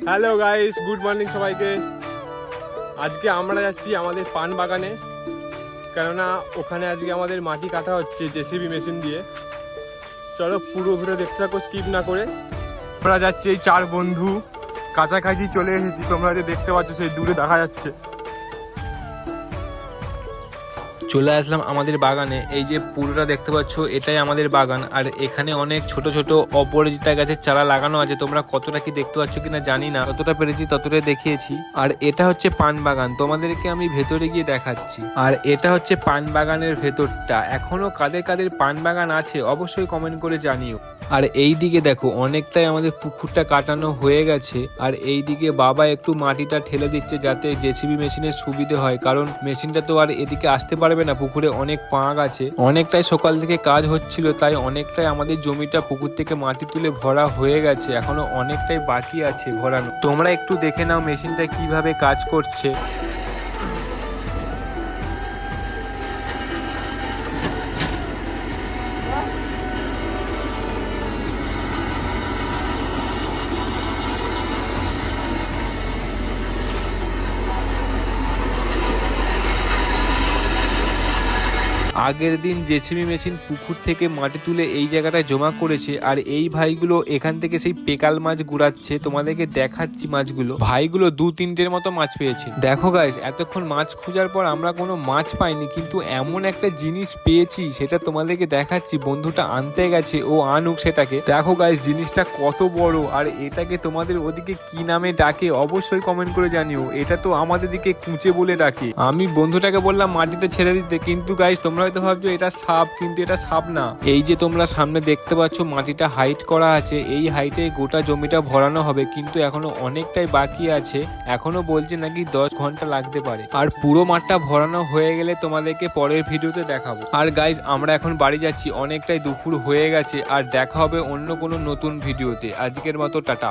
Hello guys, good morning সবাইকে। আজকে আমরা যাচ্ছি আমাদের পান বাগানে, কেননা ওখানে আজকে আমাদের মাটি কাটা হচ্ছে জেসিবি মেশিন দিয়ে। চলো পুরো ভিডিও দেখতে থাকো স্কিপ না করে। আমরা যাচ্ছি এই 4 বন্ধু, কাছাকাছি চলে এসেছি। তোমরা যে দেখতে পাচ্ছ সেই দূরে দেখা যাচ্ছে। চলে আসলাম আমাদের বাগানে। এই যে পুরোটা দেখতে পাচ্ছ এটাই আমাদের বাগান, আর এখানে অনেক ছোট ছোট অপরাজিতা গাছের চারা লাগানো আছে। তোমরা কতটা কি দেখতে পাচ্ছ কিনা জানি না, যতটা পেরেছি ততটাই দেখিয়েছি। আর এটা হচ্ছে পান বাগান, তোমাদেরকে আমি ভেতরে গিয়ে দেখাচ্ছি। আর এটা হচ্ছে পান বাগানের ভেতরটা। এখনো কাদের কাদের পান বাগান আছে অবশ্যই কমেন্ট করে জানিও। আর এই দিকে দেখো অনেকটাই আমাদের পুকুরটা কাটানো হয়ে গেছে। আর এই দিকে বাবা একটু মাটিটা ঠেলে দিচ্ছে যাতে জেসিবি মেশিনের সুবিধে হয়, কারণ মেশিনটা তো আর এদিকে আসতে পারবে না, পুকুরে অনেক পাঁক আছে। অনেকটাই সকাল থেকে কাজ হচ্ছিল, তাই অনেকটাই আমাদের জমিটা পুকুর থেকে মাটি তুলে ভরা হয়ে গেছে। এখনো অনেকটাই বাকি আছে ভরানো। তোমরা একটু দেখে নাও মেশিনটা কিভাবে কাজ করছে। আগের দিন জেসিবি মেশিন পুকুর থেকে মাটি তুলে এই জায়গাটায় জমা করেছে, আর এই ভাইগুলো এখান থেকে সেই পেকাল মাছ গুড়াচ্ছে। তোমাদেরকে দেখাচ্ছি মাছগুলো। ভাইগুলো 2-3টের মতো মাছ পেয়েছে। দেখো গাইস, এতক্ষণ মাছ খোঁজার পর আমরা কোনো মাছ পাইনি, কিন্তু এমন একটা জিনিস পেয়েছি সেটা তোমাদেরকে দেখাচ্ছি। বন্ধুটা আনতে গেছে, ও আনুক সেটাকে। দেখো গাইস জিনিসটা কত বড়, আর এটাকে তোমাদের ওদিকে কি নামে ডাকে অবশ্যই কমেন্ট করে জানিও। এটা তো আমাদের দিকে কুঁচে বলে ডাকে। আমি বন্ধুটাকে বললাম মাটিতে ছেড়ে দিতে, কিন্তু গাইস তোমরা হয়তো ভাবছো এটা সাপ, কিন্তু এটা সাপ না। এই যে তোমরা সামনে দেখতে পাচ্ছ মাটিটা হাইট করা আছে, এই হাইটে গোটা জমিটা ভরানো হবে, কিন্তু এখনো অনেকটাই বাকি আছে। এখনো বলছে নাকি 10 ঘন্টা লাগতে পারে। আর পুরো মাঠটা ভরানো হয়ে গেলে তোমাদেরকে পরের ভিডিওতে দেখাবো। আর গাইস আমরা এখন বাড়ি যাচ্ছি, অনেকটাই দুপুর হয়ে গেছে। আর দেখা হবে অন্য কোনো নতুন ভিডিওতে। আজকের মতো টাটা।